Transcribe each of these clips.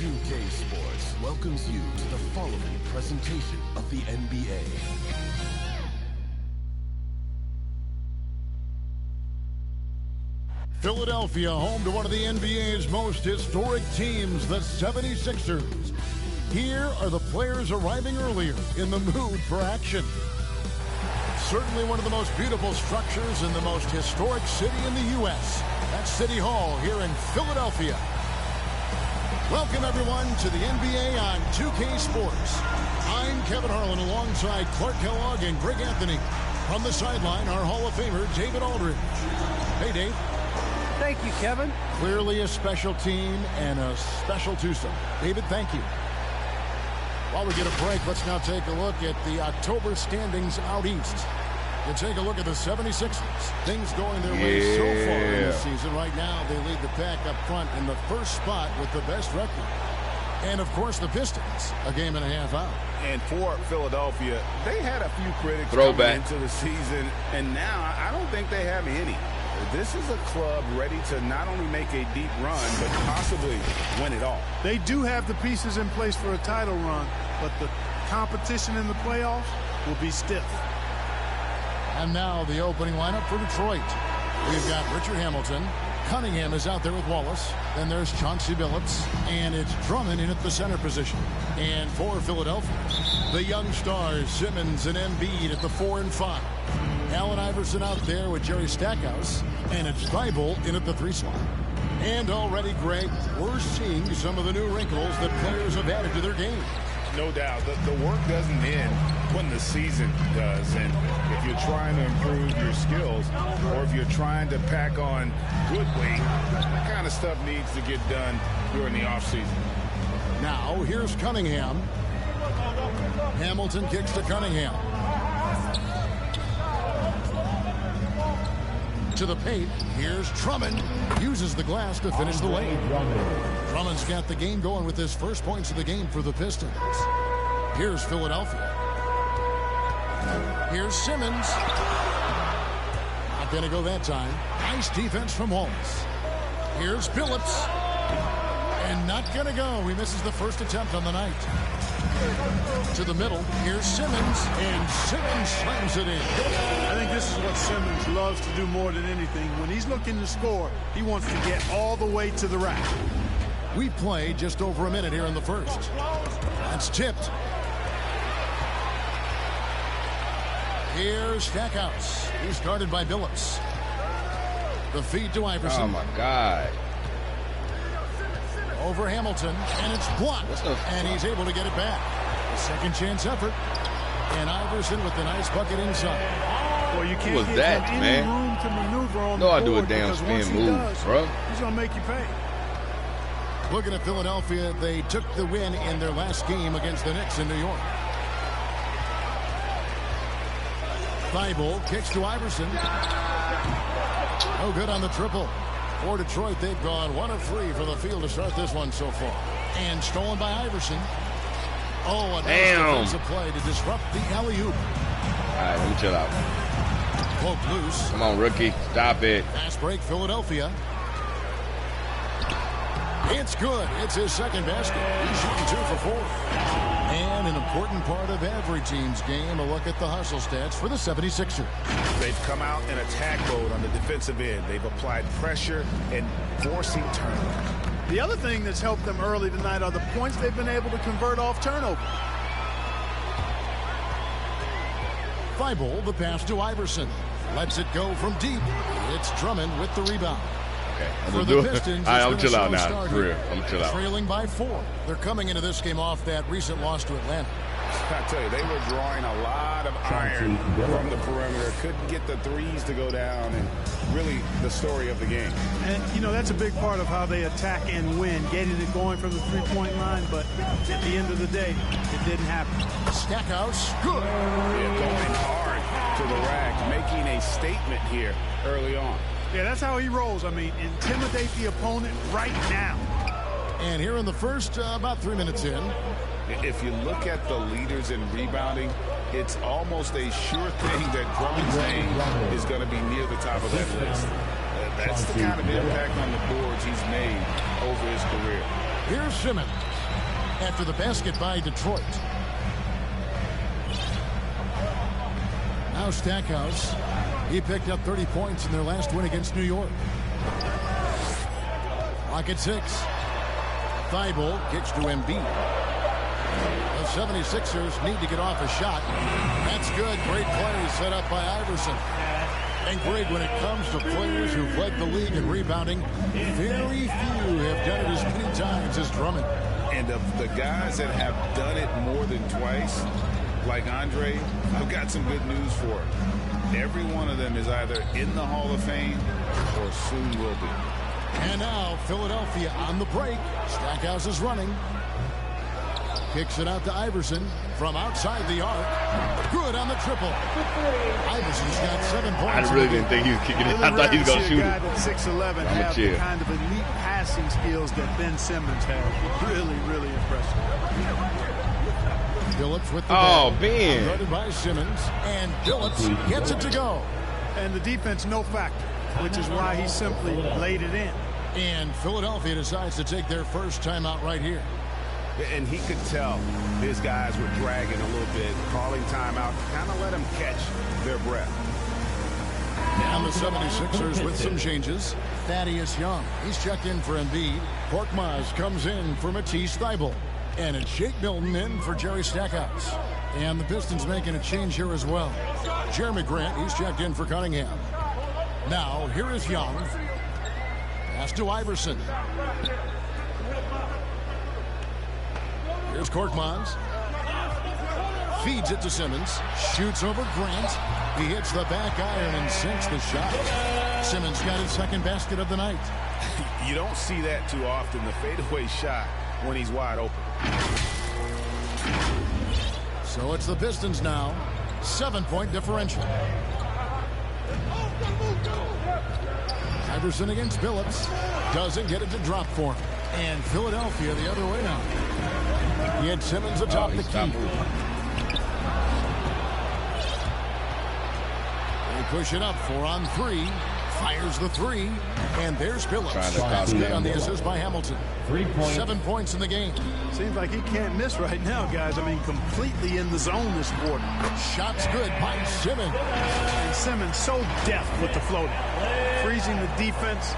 2K Sports welcomes you to the following presentation of the NBA. Philadelphia, home to one of the NBA's most historic teams, the 76ers. Here are the players arriving earlier in the mood for action. Certainly one of the most beautiful structures in the most historic city in the U.S. That's City Hall here in Philadelphia. Welcome, everyone, to the NBA on 2K Sports. I'm Kevin Harlan alongside Clark Kellogg and Greg Anthony. From the sideline, our Hall of Famer, David Aldridge. Hey, Dave. Thank you, Kevin. Clearly a special team and a special twosome. David, thank you. While we get a break, let's now take a look at the October standings out east. You take a look at the 76ers. Things going their way so far in the season. Right now, they lead the pack up front in the first spot with the best record. And, of course, the Pistons, a game and a half out. And for Philadelphia, they had a few critics coming into the season, and now I don't think they have any. This is a club ready to not only make a deep run, but possibly win it all. They do have the pieces in place for a title run, but the competition in the playoffs will be stiff. And now the opening lineup for Detroit. We've got Richard Hamilton. Cunningham is out there with Wallace. Then there's Chauncey Billups. And it's Drummond in at the center position. And for Philadelphia, the young stars, Simmons and Embiid at the 4 and 5. Allen Iverson out there with Jerry Stackhouse. And it's Thibault in at the 3 slot. And already, Greg, we're seeing some of the new wrinkles that players have added to their game. No doubt. The work doesn't end when the season does. And if you're trying to improve your skills or if you're trying to pack on good weight, that kind of stuff needs to get done during the offseason. Now, here's Cunningham. Hamilton kicks to Cunningham. To the paint. Here's Drummond. Uses the glass to finish the lane. Drummond's got the game going with his first points of the game for the Pistons. Here's Philadelphia. Here's Simmons. Not going to go that time. Nice defense from Wallace. Here's Billups. And not going to go. He misses the first attempt on the night. To the middle. Here's Simmons. And Simmons slams it in. I think this is what Simmons loves to do more than anything. When he's looking to score, he wants to get all the way to the rack. We played just over a minute here in the first. That's tipped. Here's Stackhouse. He's guarded by Billups. The feed to Iverson. Oh, my God. Over Hamilton, and it's blocked. And he's able to get it back. A second chance effort. And Iverson with the nice bucket inside. Well, you can't give him any room to maneuver on the board. I do a damn spin move, bro. He's going to make you pay. Looking at Philadelphia, they took the win in their last game against the Knicks in New York. Thibault kicks to Iverson. No good on the triple. For Detroit, they've gone 1 of 3 from the field to start this one so far. And stolen by Iverson. Oh, a nice defensive play to disrupt the alley-oop. All right, let me chill out. Poke loose. Come on, rookie. Stop it. Fast break, Philadelphia. It's good. It's his second basket. He's shooting 2 for 4. And an important part of every team's game, a look at the hustle stats for the 76ers. They've come out in attack mode on the defensive end. They've applied pressure and forcing turnover. The other thing that's helped them early tonight are the points they've been able to convert off turnover. Thibault, the pass to Iverson. Lets it go from deep. It's Drummond with the rebound. Okay, for the Pistons, I'm chill out now. For real, I'm chill out. Trailing by 4. They're coming into this game off that recent loss to Atlanta. I tell you, they were drawing a lot of iron from the perimeter. Couldn't get the threes to go down, and really the story of the game. And, you know, that's a big part of how they attack and win, getting it going from the three-point line, but at the end of the day, it didn't happen. Stackhouse, good. Yeah, going hard to the rack, making a statement here early on. Yeah, that's how he rolls. I mean, intimidate the opponent right now. And here in the first, about 3 minutes in. If you look at the leaders in rebounding, it's almost a sure thing that Drummond's name is going to be near the top of that list. That's the kind of impact on the boards he's made over his career. Here's Simmons. after the basket by Detroit. Now Stackhouse. He picked up 30 points in their last win against New York. Clock at 6. Thibault kicks to Embiid. The 76ers need to get off a shot. That's good. Great play set up by Iverson. And Greg, when it comes to players who've led the league in rebounding, very few have done it as many times as Drummond. And of the guys that have done it more than twice, like Andre, I've got some good news for him. Every one of them is either in the Hall of Fame or soon will be. And now Philadelphia on the break. Stackhouse is running. Kicks it out to Iverson from outside the arc. Good on the triple. Iverson's got 7 points. I really didn't think he was kicking it. I thought he was going to shoot it. A guy that's 6'11" have the kind of elite passing skills that Ben Simmons has. Really, really impressive. Phillips with the ball. Ben. Guarded by Simmons. And Phillips gets it to go. And the defense no factor, which is why he simply laid it in. And Philadelphia decides to take their first timeout right here. And he could tell his guys were dragging a little bit, calling timeout, kind of let them catch their breath. And the 76ers with some changes. Thaddeus Young, he's checked in for Embiid. Korkmaz comes in for Matisse Thybulle. And it's Jake Milton in for Jerry Stackhouse. And the Pistons making a change here as well. Jeremy Grant, he's checked in for Cunningham. Now, here is Young. Pass to Iverson. Here's Korkmaz. Feeds it to Simmons. Shoots over Grant. He hits the back iron and sinks the shot. Simmons got his second basket of the night. You don't see that too often, the fadeaway shot when he's wide open. So it's the Pistons now. 7-point differential. Iverson against Phillips. Doesn't get it to drop for him. And Philadelphia the other way now. He had Simmons atop the key. They push it up 4-on-3. Fires the 3. And there's Phillips. Good on the assist by Hamilton. 7 points in the game. Seems like he can't miss right now, guys. I mean, completely in the zone this quarter. Shots good by Simmons. And Simmons so deft with the floater. Freezing the defense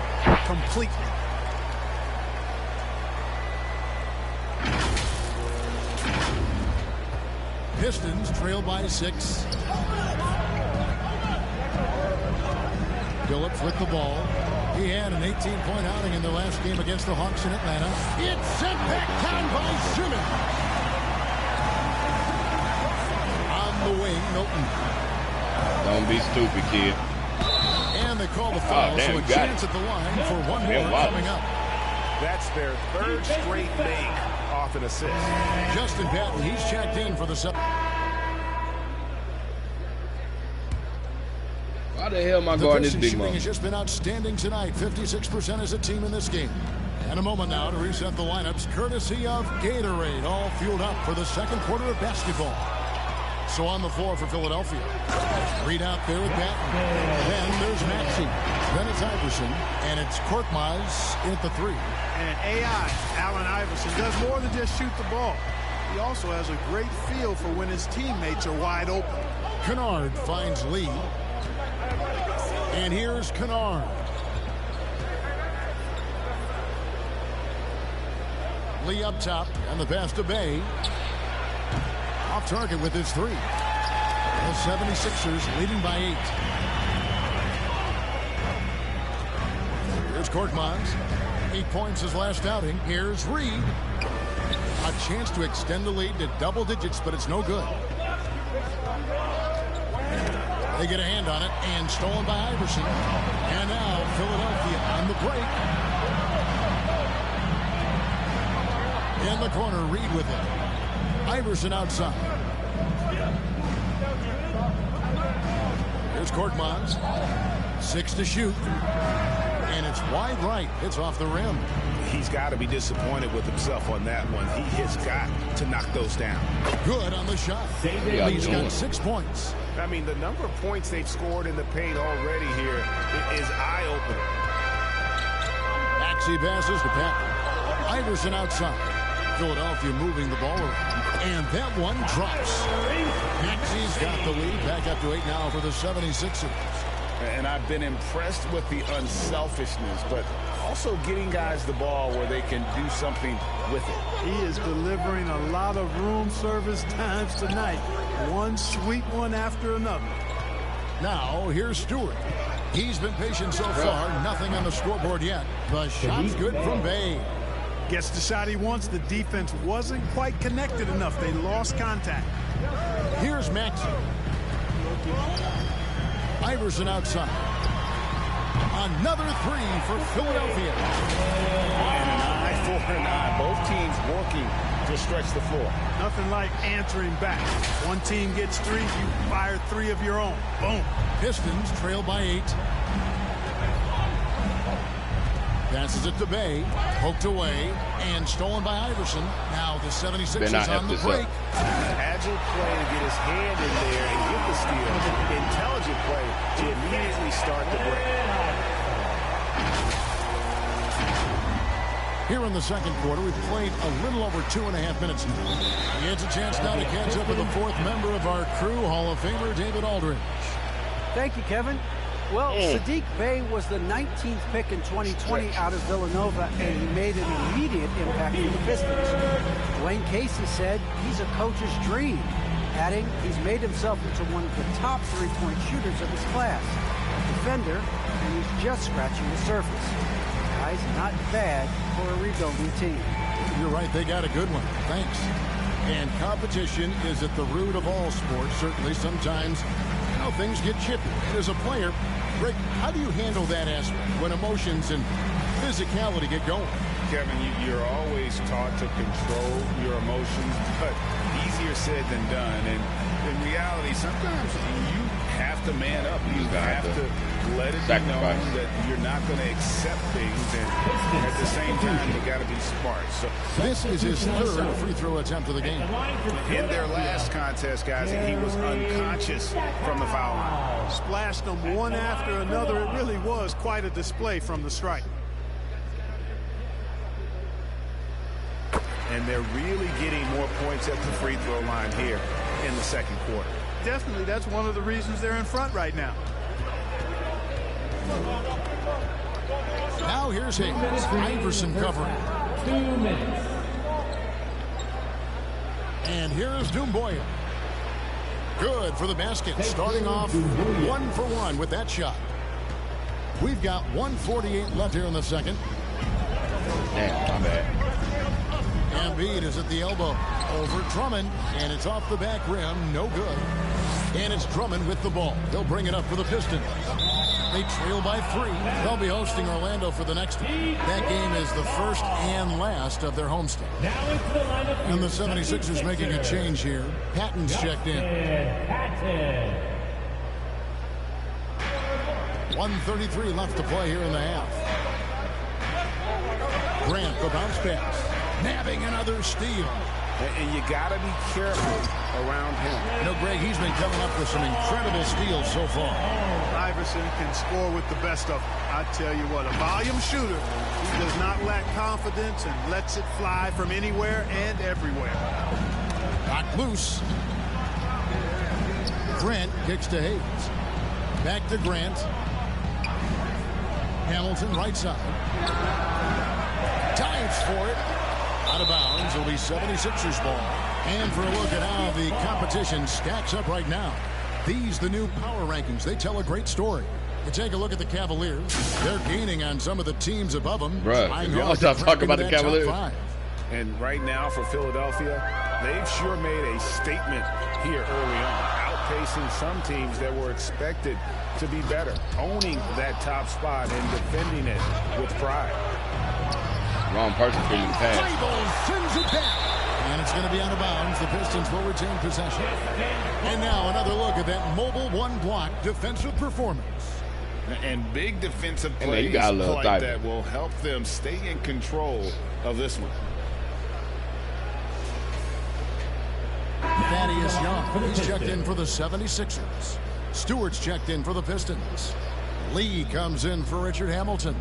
completely. Pistons trail by 6. Phillips with the ball. He had an 18-point outing in the last game against the Hawks in Atlanta. It's sent back down by Simmons. On the wing, Milton. Don't be stupid, kid. And they call the foul, so a chance at the line for one more coming up. That's their third straight make off an assist. Justin Patton, he's checked in for the 7. Why the hell am I guarding this big shooting man? has just been outstanding tonight. 56% as a team in this game. And a moment now to reset the lineups, courtesy of Gatorade, all fueled up for the second quarter of basketball. So on the floor for Philadelphia. Reed out there with Patton. Then there's Maxey. Then it's Iverson. And it's Korkmaz in at the 3. And AI, Allen Iverson, does more than just shoot the ball. He also has a great feel for when his teammates are wide open. Kennard finds Lee. And here's Kennard. Lee up top, and the pass to Bay. Off target with his 3. The 76ers leading by 8. Here's Korkmaz. 8 points his last outing. Here's Reed. A chance to extend the lead to double digits, but it's no good. They get a hand on it, and stolen by Iverson. And now Philadelphia on the break. In the corner, Reed with it. Iverson outside. Here's Korkmaz. 6 to shoot. And it's wide right. It's off the rim. He's got to be disappointed with himself on that one. He has got to knock those down. Good on the shot. He's got 6 points. I mean, the number of points they've scored in the paint already here is eye-opening. Maxey passes to Patton. Iverson outside. Philadelphia moving the ball around. And that one drops. Maxi's got the lead. Back up to 8 now for the 76ers. And I've been impressed with the unselfishness, but also getting guys the ball where they can do something with it. He is delivering a lot of room service times tonight. One sweet one after another. Now, here's Stewart. He's been patient so far. Nothing on the scoreboard yet. The shot's good from Bay. Gets the shot he wants. The defense wasn't quite connected enough. They lost contact. Here's Maxey. Iverson outside. Another three for Philadelphia. And an eye for an eye. Both teams working to stretch the floor. Nothing like answering back. One team gets 3, you fire 3 of your own. Boom. Pistons trail by 8. Passes it to Bay. Poked away and stolen by Iverson. Now the 76ers on the break. Agile play to get his hand in there and get the steal. Intelligent play to immediately start the break. Here in the second quarter, we've played a little over 2.5 minutes now. He gets a chance now to catch up with the 4th member of our crew, Hall of Famer David Aldridge. Thank you, Kevin. Well, Saddiq Bey was the 19th pick in 2020 out of Villanova, and he made an immediate impact for the Pistons. Dwayne Casey said he's a coach's dream, adding he's made himself into one of the top 3-point shooters of his class, a defender, and he's just scratching the surface. Guy's not bad for a rebuilding team. You're right, they got a good one. Thanks. And competition is at the root of all sports. Certainly, sometimes, things get chippy. As a player, Rick, how do you handle that aspect when emotions and physicality get going? Kevin, you're always taught to control your emotions, but easier said than done. And in reality, sometimes you have to man up. You have to let it be known that you're not going to accept things, and at the same time, you got to be smart. So this is his 3rd free throw attempt of the game. In their last contest, guys, he was unconscious from the foul line. Splashed them one after another. It really was quite a display from the strike. And they're really getting more points at the free throw line here in the second quarter. Definitely, that's one of the reasons they're in front right now. Now here's Hayes. Iverson covering. 2 minutes. And here's Doumbouya. Good for the basket. Starting off 1 for 1 with that shot. We've got 1:48 left here in the second. Damn, my bad. Embiid is at the elbow. Over Drummond, and it's off the back rim. No good. And it's Drummond with the ball. They'll bring it up for the Pistons. They trail by 3. They'll be hosting Orlando for the next one. That game is the first and last of their homestand. And the 76ers making a change here. Patton's checked in. 1:33 left to play here in the half. Grant, the bounce pass. Nabbing another steal. And you got to be careful around him. Greg, he's been coming up with some incredible steals so far. Iverson can score with the best of them. I tell you what, a volume shooter. He does not lack confidence and lets it fly from anywhere and everywhere. Got loose. Grant kicks to Hayes. Back to Grant. Hamilton right side. Dives for it. Out of bounds. It'll be 76ers ball. And for a look at how the competition stacks up right now. These, the new power rankings, they tell a great story. You take a look at the Cavaliers. They're gaining on some of the teams above them. Bruh, if y'all stop talking about the Cavaliers. And right now for Philadelphia, they've sure made a statement here early on. Outpacing some teams that were expected to be better. Owning that top spot and defending it with pride. Wrong person for you to pass. Sends it back. And it's going to be out of bounds. The Pistons will retain possession. And now another look at that mobile one-block defensive performance. And big defensive plays like that will help them stay in control of this one. Thaddeus Young, he's checked in for the 76ers. Stewart's checked in for the Pistons. Lee comes in for Richard Hamilton.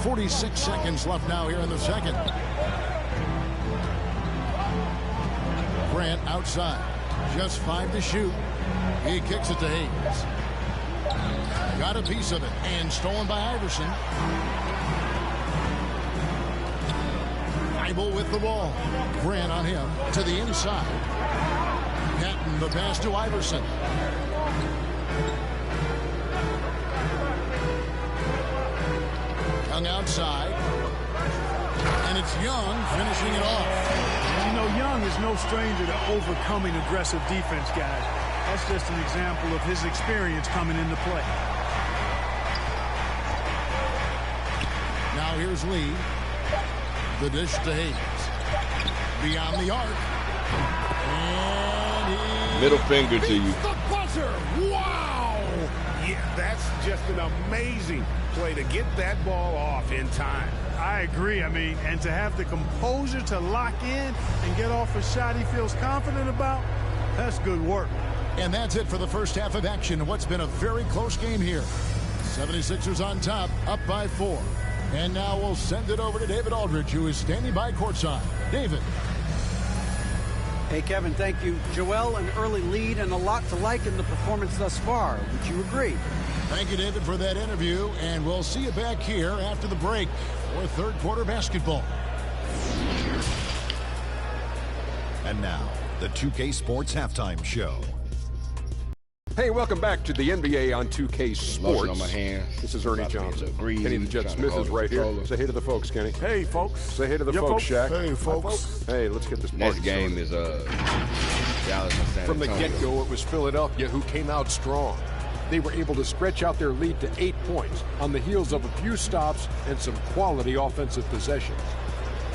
46 seconds left now here in the second. Grant outside. Just 5 to shoot. He kicks it to Hayes. Got a piece of it and stolen by Iverson. Bible with the ball. Grant on him to the inside. Patton the pass to Iverson. Young outside. And it's Young finishing it off. You know, Young is no stranger to overcoming aggressive defense, guys. That's just an example of his experience coming into play. Now here's Lee. The dish to Hayes. Beyond the arc. And he Middle finger to you. the buzzer. Wow! Yeah, that's just an amazing play to get that ball off in time. I agree. I mean, and to have the composure to lock in and get off a shot he feels confident about, that's good work. And that's it for the first half of action. What's been a very close game here. 76ers on top, up by 4. And now we'll send it over to David Aldridge, who is standing by courtside. David. Hey, Kevin, thank you. Joel, an early lead and a lot to like in the performance thus far. Would you agree? Thank you, David, for that interview. And we'll see you back here after the break for third quarter basketball. And now, the 2K Sports Halftime Show. Hey, welcome back to the NBA on 2K Sports. Lotion on my hands. This is Ernie Johnson. Greasy, Kenny the Jet Smith is right here. Say hey to the folks, Kenny. Hey, folks. Say hey to the folks, Shaq. Hey, folks. Hey, let's get this party Next game is Dallas and San From the Antonio. get-go, it was Philadelphia who came out strong. They were able to stretch out their lead to 8 points on the heels of a few stops and some quality offensive possessions.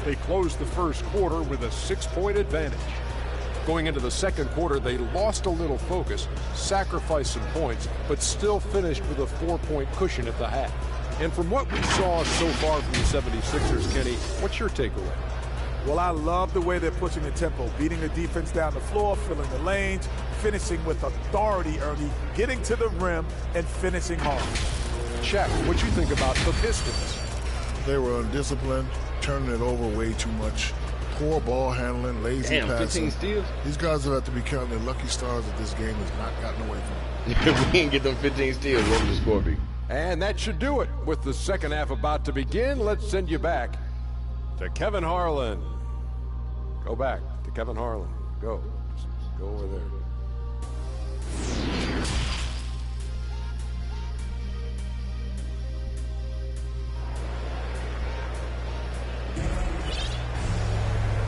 They closed the first quarter with a 6-point advantage. Going into the second quarter, they lost a little focus, sacrificed some points, but still finished with a 4-point cushion at the half. And from what we saw so far from the 76ers, Kenny, what's your takeaway? Well, I love the way they're pushing the tempo, beating the defense down the floor, filling the lanes, finishing with authority, Ernie, getting to the rim and finishing hard. Shaq, what you think about the Pistons? They were undisciplined, turning it over way too much. Poor ball handling, lazy passing. 15 steals? These guys will have to be counting their lucky stars that this game has not gotten away from them. If we didn't get them 15 steals, what would the score be? And that should do it. With the second half about to begin, let's send you back to Kevin Harlan. Go back to Kevin Harlan. Go. Just go over there.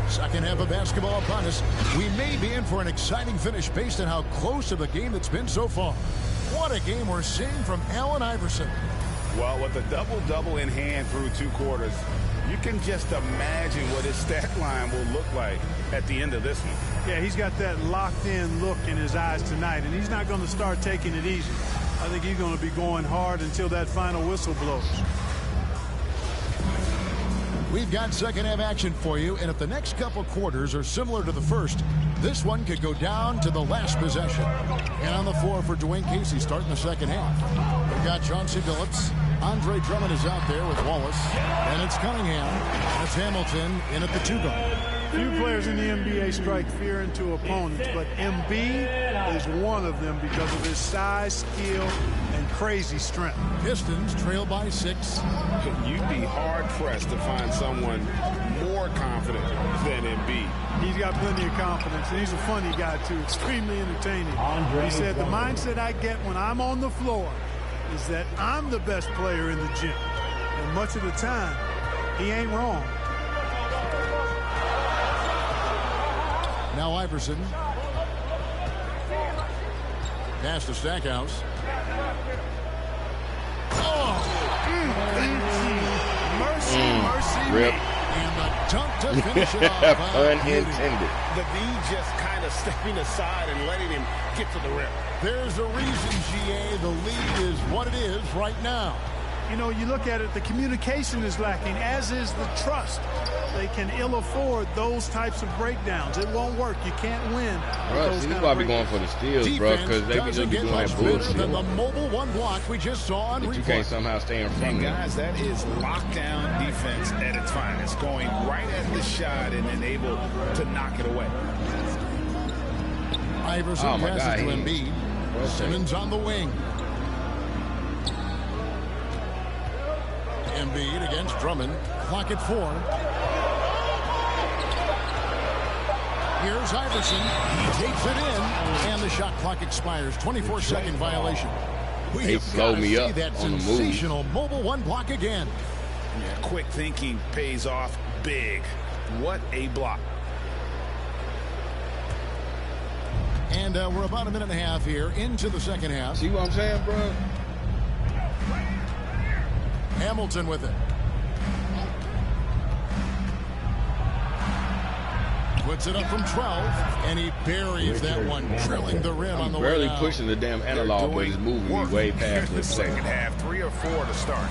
Second half of basketball upon us. We may be in for an exciting finish based on how close of a game it's been so far. What a game we're seeing from Allen Iverson. Well, with a double-double in hand through 2 quarters, you can just imagine what his stat line will look like at the end of this one. Yeah, he's got that locked-in look in his eyes tonight, and he's not going to start taking it easy. I think he's going to be going hard until that final whistle blows. We've got second half action for you, and if the next couple quarters are similar to the first, this one could go down to the last possession. And on the floor for Dwayne Casey starting the second half. We've got Chauncey Billups. Andre Drummond is out there with Wallace. And it's Cunningham. And it's Hamilton in at the 2 guard. Few players in the NBA strike fear into opponents, but Embiid is one of them because of his size, skill, and crazy strength. Pistons trail by 6. You'd be hard-pressed to find someone more confident than Embiid. He's got plenty of confidence, and he's a funny guy, too. Extremely entertaining. He said, the mindset I get when I'm on the floor is that I'm the best player in the gym. And much of the time, he ain't wrong. Now Iverson. Pass to Stackhouse. Oh! Mercy Rip. me. And the dunk to finish it off. Unintended. The V just kind of stepping aside and letting him get to the rim. There's a reason, GA. The lead is what it is right now. You know, you look at it, the communication is lacking, as is the trust. They can ill afford those types of breakdowns. It won't work. You can't win. Bro, he's probably going for the steals, bro, because they be just doing that bullshit. Than the mobile one block we just saw on But you can't somehow stay in front of them. Guys, that is lockdown defense at its finest. Going right at the shot and then able to knock it away. Iverson passes to Embiid. Simmons on the wing. Embiid against Drummond. Clock at 4. Here's Iverson. He takes it in, and the shot clock expires. 24-second violation. They slowed me up that on the move. Sensational mobile one block again. Yeah, quick thinking pays off big. What a block. And we're about a minute and a half here into the second half. See what I'm saying, bro? Hamilton with it. Puts it up from 12, and he buries that one, drilling the rim on the way barely out. pushing the damn analog, but he's moving me way past the second half. 3 or 4 to start.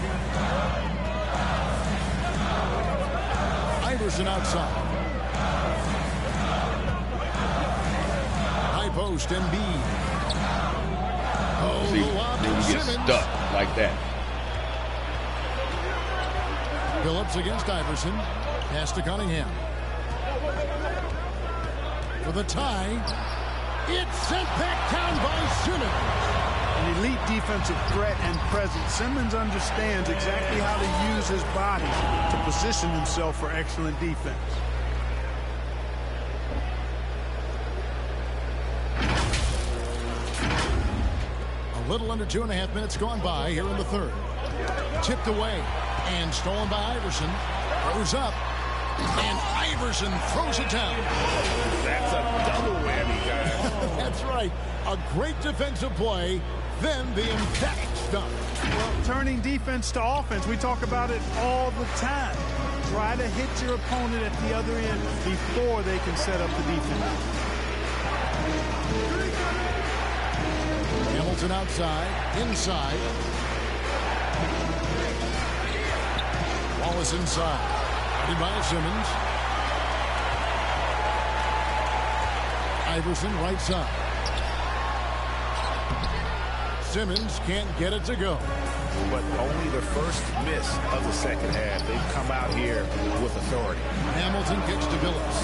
Iverson outside. High post, Embiid. Oh, See, the lob then to you get Simmons. stuck like that. Phillips against Iverson. Pass to Cunningham. For the tie. It's sent back down by Simmons. An elite defensive threat and presence. Simmons understands exactly how to use his body to position himself for excellent defense. A little under 2.5 minutes gone by here in the third. Tipped away and stolen by Iverson. Throws up. And Iverson throws it down. That's a double whammy, guys. That's right. A great defensive play, then the emphatic stuff. Well, turning defense to offense, we talk about it all the time. Try to hit your opponent at the other end before they can set up the defense. Hamilton outside, inside. Wallace inside. By Simmons. Iverson right side. Simmons can't get it to go. But only the first miss of the second half. They've come out here with authority. Hamilton kicks to Phillips.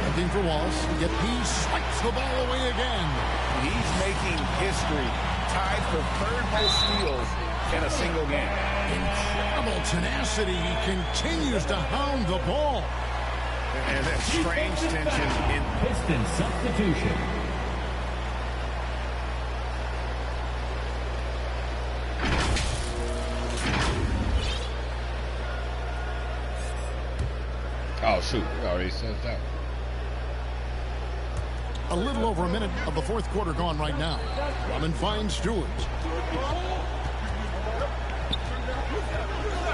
Looking for Wallace. Yet he swipes the ball away again. He's making history. Tied for third most steals in a single game. Incredible tenacity. He continues to hound the ball. And that strange tension in Pistons substitution. Oh, shoot. We already said that. A little over a minute of the fourth quarter gone right now. Drummond finds Stewart.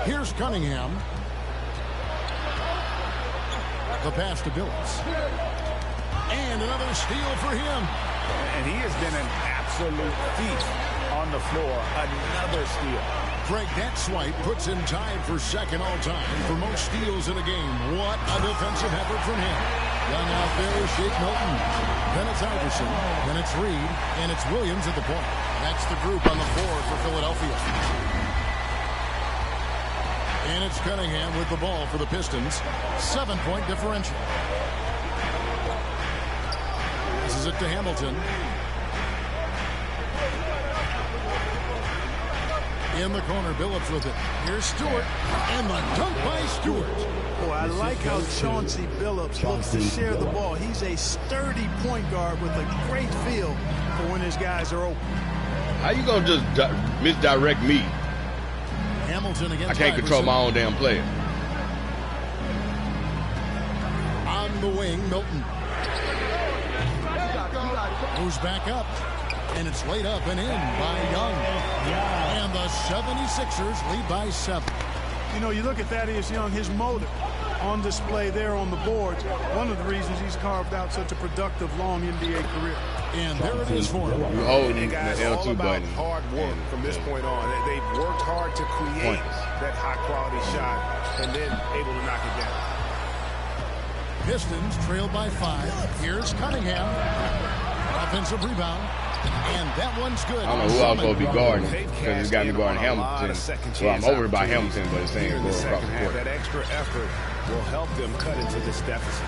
Here's Cunningham. The pass to Billups. And another steal for him. And he has been an absolute thief on the floor. Another steal. Greg, that swipe puts him tied for second all-time for most steals in a game. What a defensive effort from him. Young out there is Shake Milton. Then it's Iverson. Then it's Reed. And it's Williams at the point. That's the group on the board for Philadelphia. And it's Cunningham with the ball for the Pistons. 7-point differential. This is it to Hamilton. In the corner, Billups with it. Here's Stewart. And the dunk by Stewart. Boy, I like how Chauncey Billups looks to share the ball. He's a sturdy point guard with a great feel for when his guys are open. How you gonna just misdirect me? Hamilton against I can't control my own damn player. On the wing, Milton. Moves back up. And it's laid up and in by Young. And the 76ers lead by 7. You know, you look at Thaddeus Young, his motor on display there on the boards. One of the reasons he's carved out such a productive, long NBA career. And there it is for him. You holding the guys, L2 all about button. hard work from this point on. They've worked hard to create that high-quality shot and then able to knock it down. Pistons trailed by 5. Here's Cunningham. Offensive rebound. And that one's good. I don't know who I was supposed to be guarding because it's got me guarding Hamilton. Well, I'm over by Hamilton, but it's saying go across the court. That extra effort will help them cut into this deficit.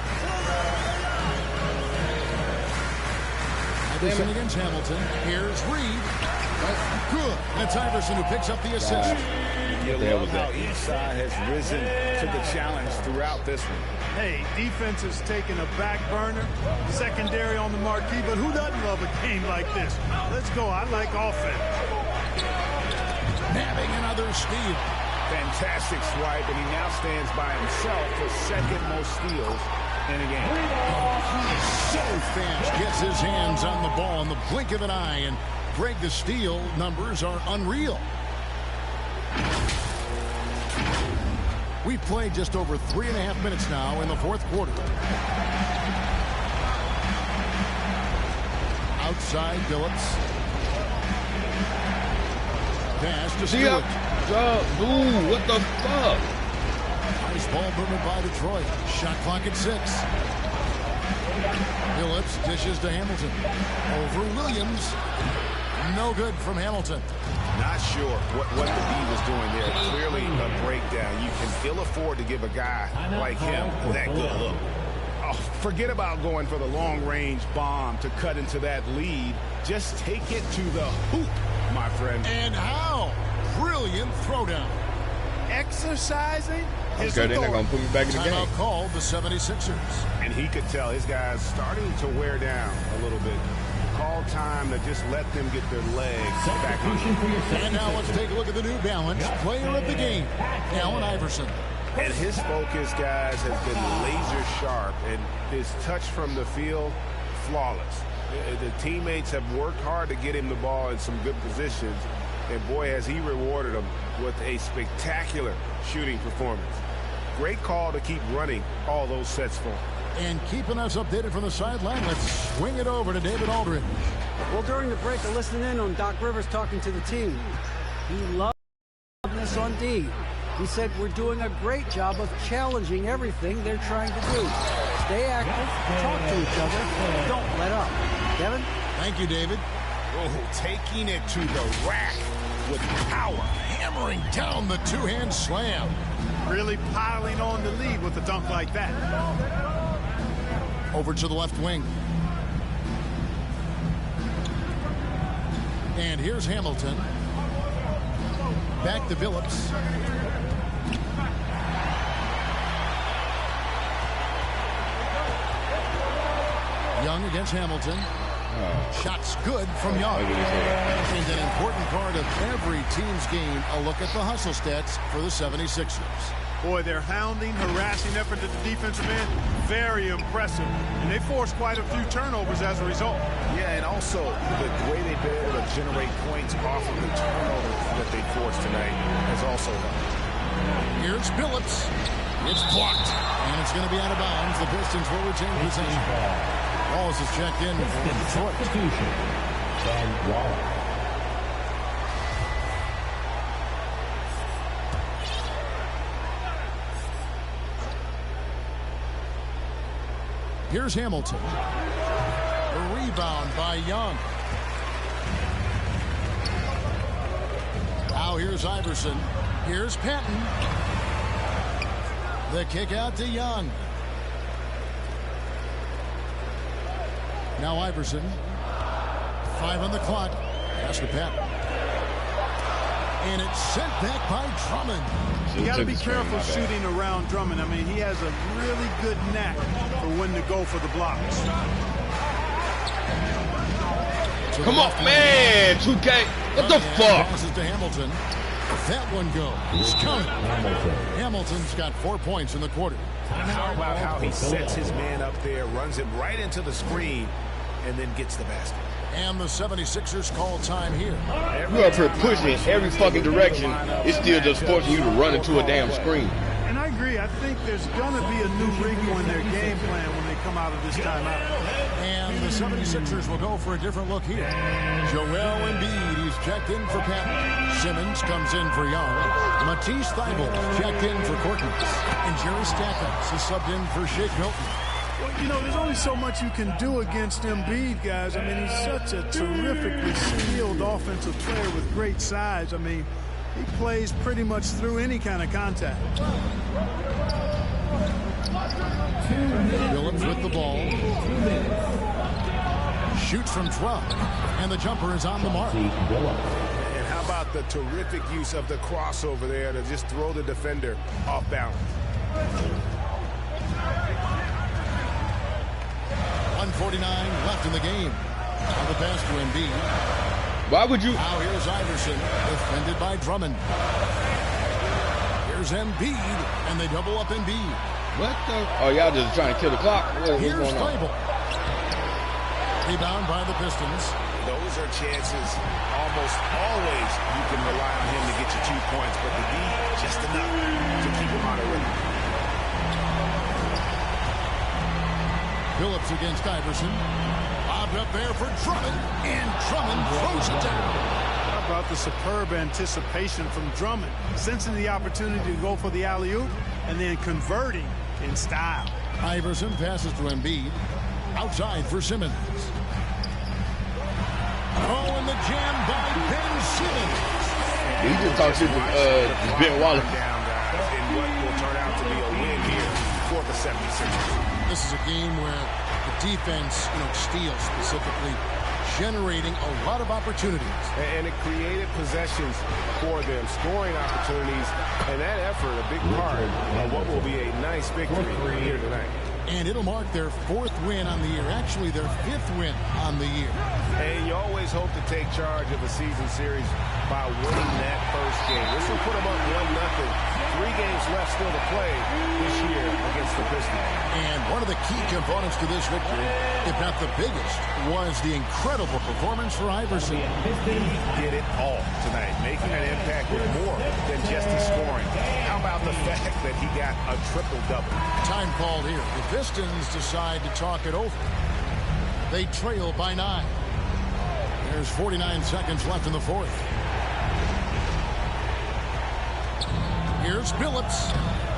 Iverson against Hamilton. Here's Reed. Good. And it's Iverson who picks up the assist. You love how each side has risen to the challenge throughout this one. Hey, defense has taken a back burner, secondary on the marquee, but who doesn't love a game like this? Let's go. I like offense. Nabbing another steal. Fantastic swipe, and he now stands by himself for second most steals in a game. So fast, gets his hands on the ball in the blink of an eye, and Greg, the steal numbers are unreal. We've played just over 3.5 minutes now in the fourth quarter. Outside, Phillips. Pass to Stewart. Dude, what the fuck? Nice ball movement by Detroit. Shot clock at 6. Phillips dishes to Hamilton. Over Williams. No good from Hamilton. Not sure what the B was doing there. Clearly a breakdown. You can ill afford to give a guy like him that good look. Oh, forget about going for the long-range bomb to cut into that lead. Just take it to the hoop, my friend. And how? Brilliant throwdown. Exercising his Okay, they're not going to put me back in the game. Timeout called the 76ers. And he could tell his guys starting to wear down a little bit. Call time to just let them get their legs back on. And now let's take a look at the New Balance player of the game, Allen Iverson. And his focus, guys, has been laser sharp, and his touch from the field, flawless. The teammates have worked hard to get him the ball in some good positions, and boy, has he rewarded them with a spectacular shooting performance. Great call to keep running all those sets for him. And keeping us updated from the sideline, let's swing it over to David Aldridge. Well, during the break, I listened in on Doc Rivers talking to the team. He loved this on D. He said, we're doing a great job of challenging everything they're trying to do. Stay active, talk to each other, don't let up. Kevin? Thank you, David. Oh, taking it to the rack with power. Hammering down the two-hand slam. Really piling on the lead with a dunk like that. Over to the left wing. And here's Hamilton. Back to Phillips. Young against Hamilton. Shots good from Young. And an important part of every team's game, a look at the hustle stats for the 76ers. Boy, their hounding, harassing effort at the defensive end, very impressive. And they forced quite a few turnovers as a result. Yeah, and also the way they've been able to generate points off of the turnovers that they forced tonight has also helped. Here's Phillips. It's blocked. And it's going to be out of bounds. The Pistons will retain possession. Wallace is checked in for Detroit. And Wallace. Here's Hamilton. A rebound by Young. Now here's Iverson. Here's Patton. The kick out to Young. Now Iverson. 5 on the clock. Pass to Patton. And it's sent back by Drummond. You got to be careful shooting around Drummond. I mean, he has a really good knack for when to go for the blocks. Come on, man, 2K. What the fuck? Passes to Hamilton. That one goes. Count. Hamilton's got 4 points in the quarter. How about how he sets his man up there, runs him right into the screen, and then gets the basket. And the 76ers call time here. You up here pushing in every fucking direction. It's still just forcing you to run into a damn screen. And I agree. I think there's going to be a new wrinkle in their game plan when they come out of this timeout. And the 76ers will go for a different look here. Joel Embiid, he's checked in for Pat. Simmons comes in for Young. Matisse Thybulle checked in for Korkmaz. And Jerry Stackhouse is subbed in for Shake Milton. Well, you know, there's only so much you can do against Embiid, guys. I mean, he's such a terrifically skilled offensive player with great size. I mean, he plays pretty much through any kind of contact. Phillips with the ball. Shoots from 12. And the jumper is on the mark. And how about the terrific use of the crossover there to just throw the defender off balance. 1:49 left in the game. On the pass to Embiid. Why would you? Now here's Iverson, defended by Drummond. Here's Embiid, and they double up Embiid. What the? Oh, y'all just trying to kill the clock. Here's Thybulle. Rebound by the Pistons. Those are chances almost always you can rely on him to get you 2 points, but the D just enough to keep him out of rhythm. Phillips against Iverson. Bobbed up there for Drummond, and Drummond throws it down. How about the superb anticipation from Drummond, sensing the opportunity to go for the alley-oop and then converting in style. Iverson passes to Embiid. Outside for Simmons. Oh, and the jam by Ben Simmons. He just talked to Ben Wallace. Down, guys, in what will turn out to be a win here for the 76ers. This is a game where the defense, steals specifically, generating a lot of opportunities. And it created possessions for them, scoring opportunities, and that effort a big part of what will be a nice victory here tonight. And it'll mark their 4th win on the year, actually their 5th win on the year. And you always hope to take charge of a season series by winning that first game. This will put them up 1-0. 3 games left still to play this year against the Pistons. And one of the key components to this victory, if not the biggest, was the incredible performance for Iverson. He did it all tonight, making an impact with more than just his scoring. How about the fact that he got a triple-double? Time called here. The Pistons decide to talk it over. They trail by 9. There's 49 seconds left in the 4th. Here's Phillips.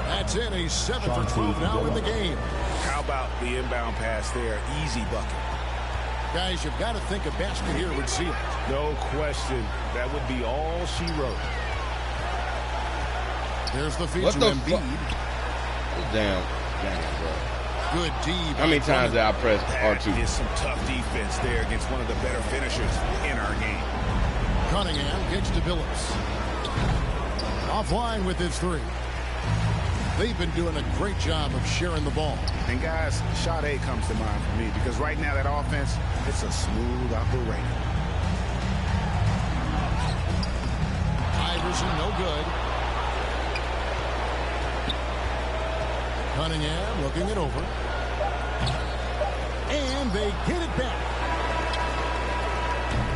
That's it, a 7 for 12 now in the game. How about the inbound pass there? Easy bucket. Guys, you've got to think a basket here would seal it. No question. That would be all she wrote. There's the feed to Embiid. Damn, bro. Good D. How many times did I press R2? That is some tough defense there against one of the better finishers in our game. Cunningham gets to Phillips. Offline with his 3. They've been doing a great job of sharing the ball. And guys, shot A comes to mind for me because right now that offense, it's a smooth operation. Iverson, no good. Cunningham looking it over. And they get it back.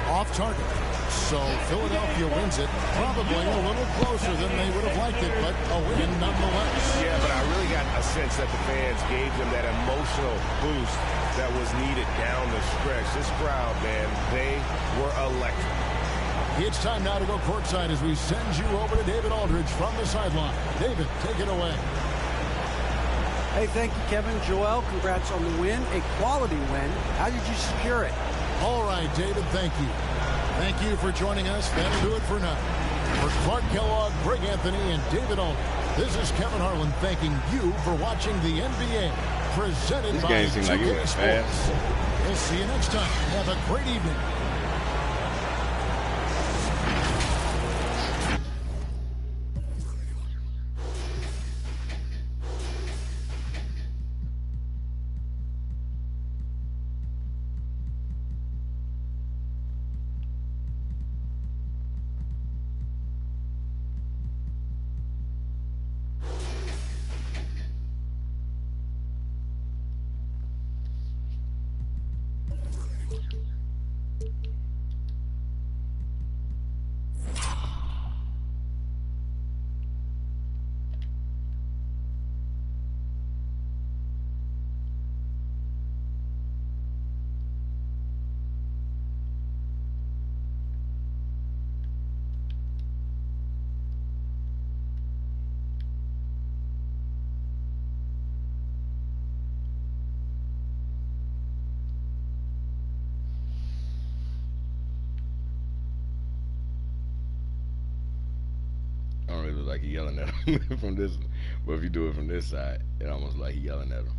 Off target. So Philadelphia wins it, probably a little closer than they would have liked it, but a win nonetheless. Yeah, but I really got a sense that the fans gave them that emotional boost that was needed down the stretch. This crowd, man, they were electric. It's time now to go courtside as we send you over to David Aldridge from the sideline. David, take it away. Hey, thank you, Kevin. Joel, congrats on the win. A quality win. How did you secure it? All right, David, thank you. Thank you for joining us. That'll do it for now. For Clark Kellogg, Greg Anthony, and David Aldridge, this is Kevin Harlan thanking you for watching the NBA presented by 2K Sports. We'll see you next time. Have a great evening. like he yelling at him from this. But if you do it from this side, it almost like he yelling at him.